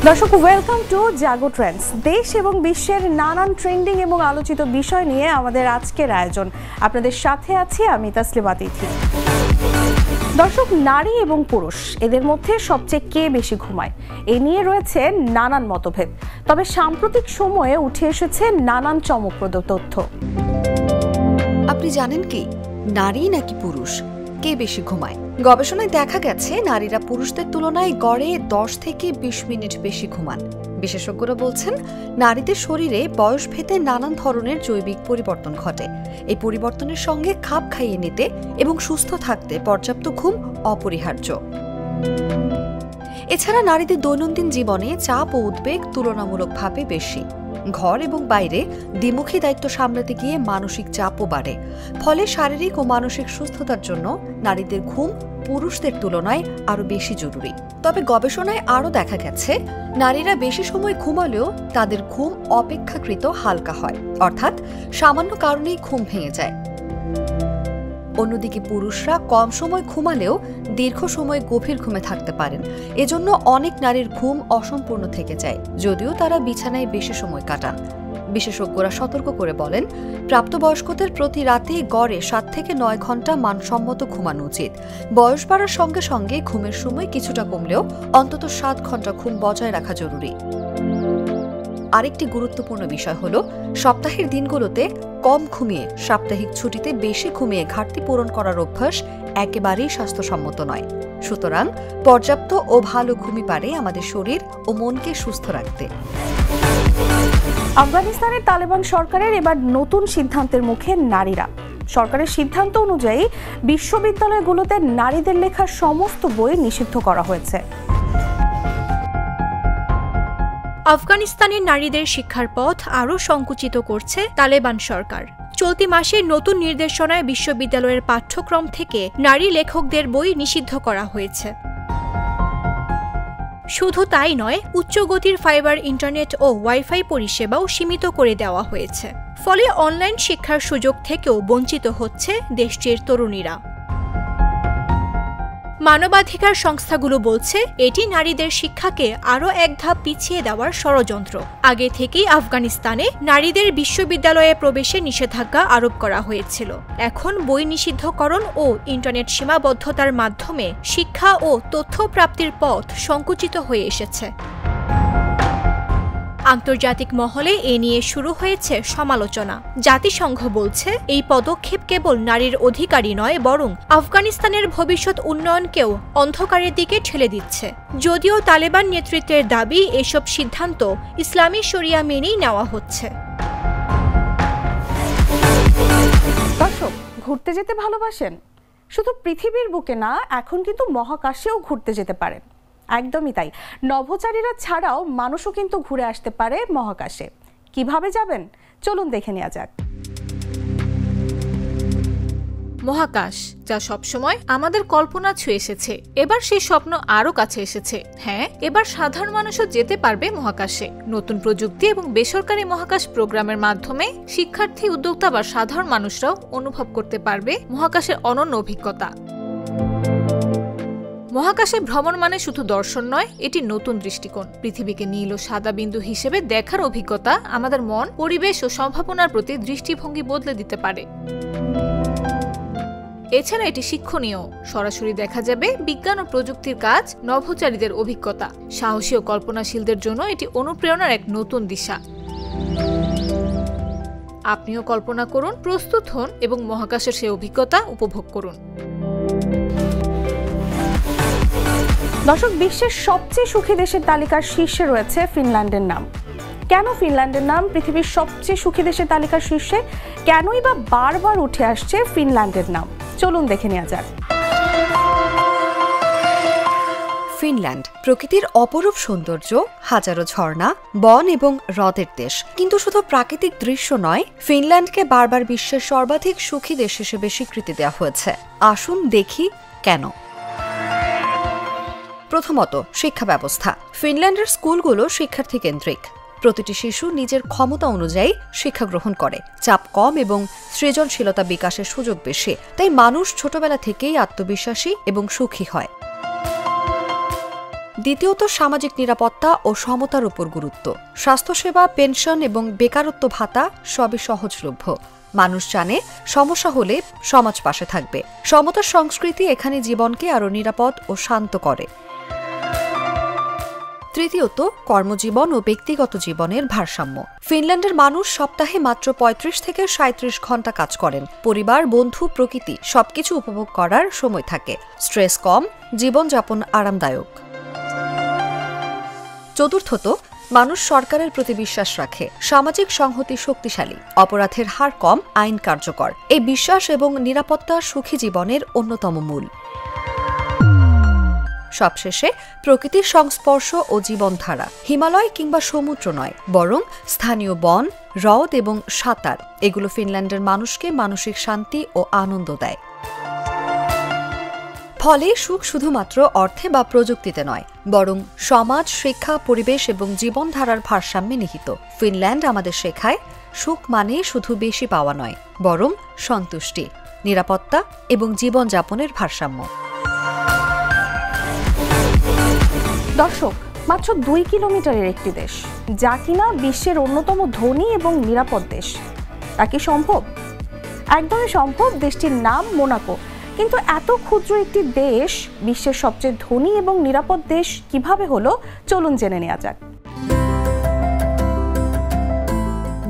দর্শক welcome to Jago Trends. দেশ এবং বিশ্বের নানান ট্রেন্ডিং এবং আলোচিত বিষয় নিয়ে আমাদের আজকের আয়োজন। আপনাদের সাথে আছি আমি তাসলিমা তিথি। দর্শক, নারী এবং পুরুষ এদের মধ্যে সবচেয়ে কে বেশি ঘুমায় এ নিয়ে রয়েছে নানান মতভেদ। তবে সাম্প্রতিক সময়ে উঠে এসেছে নানান চমকপ্রদ তথ্য। আপনি জানেন কি, নারী নাকি পুরুষ কে বেশি ঘুমায়? গবেষণায় দেখা গেছে নারীরা পুরুষদের তুলনায় গড়ে 10 থেকে 20 মিনিট বেশি ঘুমান। বিশেষজ্ঞরা বলছেন নারীদের শরীরে বয়স ভেদে নানান ধরনের জৈবিক পরিবর্তন ঘটে। এই পরিবর্তনের সঙ্গে খাপ খাইয়ে নিতে এবং সুস্থ থাকতে পর্যাপ্ত ঘুম অপরিহার্য। এছাড়া নারীদের দৈনন্দিন জীবনে চাপ ও উদ্বেগ তুলনামূলকভাবে বেশি। ঘর এবং বাইরে দ্বিমুখী দায়িত্ব সামলাতে গিয়ে মানসিক চাপও বাড়ে। ফলে শারীরিক ও মানসিক সুস্থতার জন্য নারীদের ঘুম পুরুষদের তুলনায় আরও বেশি জরুরি। তবে গবেষণায় আরও দেখা গেছে নারীরা বেশি সময় ঘুমালেও তাদের ঘুম অপেক্ষাকৃত হালকা হয়, অর্থাৎ সামান্য কারণেই ঘুম ভেঙে যায়। অন্যদিকে পুরুষরা কম সময় ঘুমালেও দীর্ঘ সময় গভীর ঘুমে থাকতে পারেন। এজন্য অনেক নারীর ঘুম অসম্পূর্ণ থেকে যায়, যদিও তারা বিছানায় বেশি সময় কাটান। বিশেষজ্ঞরা সতর্ক করে বলেন, প্রাপ্তবয়স্কদের প্রতি রাতে গড়ে 7 থেকে 9 ঘন্টা মানসম্মত ঘুমানো উচিত। বয়স বাড়ার সঙ্গে সঙ্গে ঘুমের সময় কিছুটা কমলেও অন্তত 7 ঘন্টা ঘুম বজায় রাখা জরুরি। আরেকটি গুরুত্বপূর্ণ বিষয় হল, সপ্তাহের দিনগুলোতে কম ঘুমিয়ে সাপ্তাহিক ছুটিতে বেশি ঘুমিয়ে ঘাটতি পূরণ করার অভ্যাস একেবারেই স্বাস্থ্যসম্মত নয়। সুতরাং পর্যাপ্ত ও ভালো ঘুমই পারে আমাদের শরীর ও মনকে সুস্থ রাখতে। আফগানিস্তানের তালেবান সরকারের এবার নতুন সিদ্ধান্তের মুখে নারীরা। সরকারের সিদ্ধান্ত অনুযায়ী বিশ্ববিদ্যালয়গুলোতে নারীদের লেখা সমস্ত বই নিষিদ্ধ করা হয়েছে। আফগানিস্তানের নারীদের শিক্ষার পথ আরও সংকুচিত করছে তালেবান সরকার। চলতি মাসে নতুন নির্দেশনায় বিশ্ববিদ্যালয়ের পাঠ্যক্রম থেকে নারী লেখকদের বই নিষিদ্ধ করা হয়েছে। শুধু তাই নয়, উচ্চগতির ফাইবার ইন্টারনেট ও ওয়াইফাই পরিষেবাও সীমিত করে দেওয়া হয়েছে। ফলে অনলাইন শিক্ষার সুযোগ থেকেও বঞ্চিত হচ্ছে দেশটির তরুণীরা। মানবাধিকার সংস্থাগুলো বলছে এটি নারীদের শিক্ষাকে আরও এক ধাপ পিছিয়ে দেওয়ার ষড়যন্ত্র। আগে থেকেই আফগানিস্তানে নারীদের বিশ্ববিদ্যালয়ে প্রবেশে নিষেধাজ্ঞা আরোপ করা হয়েছিল। এখন বই নিষিদ্ধকরণ ও ইন্টারনেট সীমাবদ্ধতার মাধ্যমে শিক্ষা ও তথ্য প্রাপ্তির পথ সংকুচিত হয়ে এসেছে। আন্তর্জাতিক মহলে এ নিয়ে শুরু হয়েছে সমালোচনা। জাতিসংঘ বলছে এই পদক্ষেপ কেবল নারীর অধিকারই নয়, বরং আফগানিস্তানের ভবিষ্যৎ উন্নয়নকেও অন্ধকারের দিকে ঠেলে দিচ্ছে। যদিও তালেবান নেতৃত্বের দাবি এসব সিদ্ধান্ত ইসলামী শরিয়া মেনেই নেওয়া হচ্ছে। দর্শক, ঘুরতে যেতে ভালোবাসেন? শুধু পৃথিবীর বুকে না, এখন কিন্তু মহাকাশেও ঘুরতে যেতে পারেন। একদমই তাই, নভোচারীরা ছাড়াও মানুষও কিন্তু ঘুরে আসতে পারে মহাকাশে। কিভাবে যাবেন চলুন দেখে নেওয়া যাক। মহাকাশ, যা সবসময় আমাদের কল্পনা ছুঁয়ে এসেছে, এবার সেই স্বপ্ন আরও কাছে এসেছে। হ্যাঁ, এবার সাধারণ মানুষও যেতে পারবে মহাকাশে। নতুন প্রযুক্তি এবং বেসরকারি মহাকাশ প্রোগ্রামের মাধ্যমে শিক্ষার্থী, উদ্যোক্তা বা সাধারণ মানুষরাও অনুভব করতে পারবে মহাকাশের অনন্য অভিজ্ঞতা। মহাকাশে ভ্রমণ মানে শুধু দর্শন নয়, এটি নতুন দৃষ্টিকোণ। পৃথিবীকে নীল ও সাদা বিন্দু হিসেবে দেখার অভিজ্ঞতা আমাদের মন, পরিবেশ ও সম্ভাবনার প্রতি দৃষ্টিভঙ্গি বদলে দিতে পারে। এছাড়া এটি শিক্ষণীয়। সরাসরি দেখা যাবে বিজ্ঞান ও প্রযুক্তির কাজ, নভোচারীদের অভিজ্ঞতা। সাহসী ও কল্পনাশীলদের জন্য এটি অনুপ্রেরণার এক নতুন দিশা। আপনিও কল্পনা করুন, প্রস্তুত হন এবং মহাকাশের সেই অভিজ্ঞতা উপভোগ করুন। দর্শক, বিশ্বের সবচেয়ে সুখী দেশের তালিকার শীর্ষে রয়েছে ফিনল্যান্ডের নাম। কেন ফিনল্যান্ডের নাম পৃথিবীর সবচেয়ে সুখী দেশের তালিকার শীর্ষে? কেনই বা বারবার উঠে আসছে ফিনল্যান্ডের নাম? চলুন দেখে নেওয়া যাক। ফিনল্যান্ড প্রকৃতির অপরূপ সৌন্দর্য, হাজারো ঝর্ণা, বন এবং হ্রদের দেশ। কিন্তু শুধু প্রাকৃতিক দৃশ্য নয়, ফিনল্যান্ডকে বারবার বিশ্বের সর্বাধিক সুখী দেশ হিসেবে স্বীকৃতি দেওয়া হয়েছে। আসুন দেখি কেন। প্রথমত, শিক্ষা ব্যবস্থা। ফিনল্যান্ডের স্কুলগুলো শিক্ষার্থী কেন্দ্রিক। প্রতিটি শিশু নিজের ক্ষমতা অনুযায়ী শিক্ষা গ্রহণ করে। চাপ কম এবং সৃজনশীলতা বিকাশের সুযোগ বেশি। তাই মানুষ ছোটবেলা থেকেই আত্মবিশ্বাসী এবং সুখী হয়। দ্বিতীয়ত সামাজিক নিরাপত্তা ও সমতার উপর গুরুত্ব। স্বাস্থ্যসেবা, পেনশন এবং বেকারত্ব ভাতা সবই সহজলভ্য। মানুষ জানে সমস্যা হলে সমাজ পাশে থাকবে। সমতার সংস্কৃতি এখানে জীবনকে আরও নিরাপদ ও শান্ত করে। তৃতীয়ত কর্মজীবন ও ব্যক্তিগত জীবনের ভারসাম্য। ফিনল্যান্ডের মানুষ সপ্তাহে মাত্র ৩৫ থেকে ৩৭ ঘণ্টা কাজ করেন। পরিবার, বন্ধু, প্রকৃতি সবকিছু উপভোগ করার সময় থাকে। স্ট্রেস কম, জীবনযাপন আরামদায়ক। চতুর্থত মানুষ সরকারের প্রতি বিশ্বাস রাখে। সামাজিক সংহতি শক্তিশালী, অপরাধের হার কম, আইন কার্যকর। এই বিশ্বাস এবং নিরাপত্তা সুখী জীবনের অন্যতম মূল। সবশেষে প্রকৃতির সংস্পর্শ ও জীবনধারা। হিমালয় কিংবা সমুদ্র নয়, বরং স্থানীয় বন, হ্রদ এবং সাঁতার, এগুলো ফিনল্যান্ডের মানুষকে মানসিক শান্তি ও আনন্দ দেয়। ফলে সুখ শুধুমাত্র অর্থে বা প্রযুক্তিতে নয়, বরং সমাজ, শিক্ষা, পরিবেশ এবং জীবনধারার ভারসাম্যে নিহিত। ফিনল্যান্ড আমাদের শেখায় সুখ মানে শুধু বেশি পাওয়া নয়, বরং সন্তুষ্টি, নিরাপত্তা এবং জীবনযাপনের ভারসাম্য। দর্শক, মাত্র 2 কিলোমিটারের একটি দেশ, যা কিনা বিশ্বের অন্যতম ধনী এবং নিরাপদ দেশ। তা কি সম্ভব? একদমই সম্ভব। দেশটির নাম মোনাকো। কিন্তু এত ক্ষুদ্র একটি দেশ বিশ্বের সবচেয়ে ধনী এবং নিরাপদ দেশ কিভাবে হলো, চলুন জেনে নেওয়া যাক।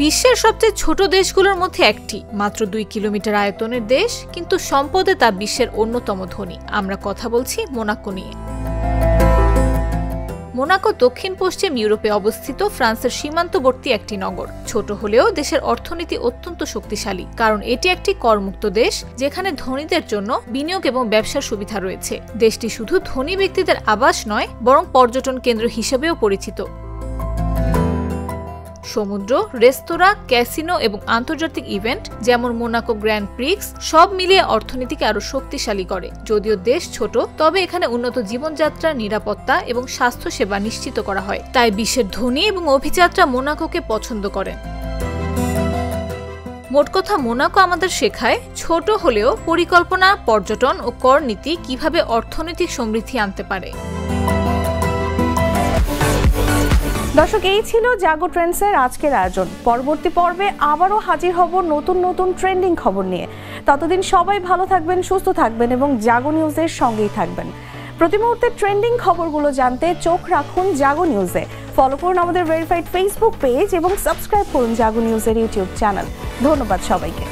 বিশ্বের সবচেয়ে ছোট দেশগুলোর মধ্যে একটি, মাত্র 2 কিলোমিটার আয়তনের দেশ, কিন্তু সম্পদে তা বিশ্বের অন্যতম ধনী। আমরা কথা বলছি মোনাকো নিয়ে। মোনাকো দক্ষিণ পশ্চিম ইউরোপে অবস্থিত ফ্রান্সের সীমান্তবর্তী একটি নগর। ছোট হলেও দেশের অর্থনীতি অত্যন্ত শক্তিশালী, কারণ এটি একটি করমুক্ত দেশ যেখানে ধনীদের জন্য বিনিয়োগ এবং ব্যবসার সুবিধা রয়েছে। দেশটি শুধু ধনী ব্যক্তিদের আবাস নয়, বরং পর্যটন কেন্দ্র হিসেবেও পরিচিত। সমুদ্র, রেস্তোরাঁ, ক্যাসিনো এবং আন্তর্জাতিক ইভেন্ট যেমন মোনাকো গ্র্যান্ড প্রিক্স সব মিলিয়ে অর্থনীতিকে আরো শক্তিশালী করে। যদিও দেশ ছোট, তবে এখানে উন্নত জীবনযাত্রা, নিরাপত্তা এবং স্বাস্থ্যসেবা নিশ্চিত করা হয়। তাই বিশ্বের ধনী এবং অভিযাত্রা মোনাকোকে পছন্দ করেন। মোট কথা, মোনাকো আমাদের শেখায় ছোট হলেও পরিকল্পনা, পর্যটন ও কর নীতি কিভাবে অর্থনৈতিক সমৃদ্ধি আনতে পারে। দর্শক, এই ছিল জাগো ট্রেন্ডসের আজকের আয়োজন। পরবর্তী পর্বে আবারও হাজির হব নতুন নতুন ট্রেন্ডিং খবর নিয়ে। ততদিন সবাই ভালো থাকবেন, সুস্থ থাকবেন এবং জাগো নিউজের সঙ্গেই থাকবেন। প্রতি মুহূর্তে ট্রেন্ডিং খবরগুলো জানতে চোখ রাখুন জাগো নিউজে। ফলো করুন আমাদের ভেরিফাইড ফেসবুক পেজ এবং সাবস্ক্রাইব করুন জাগো নিউজের ইউটিউব চ্যানেল। ধন্যবাদ সবাইকে।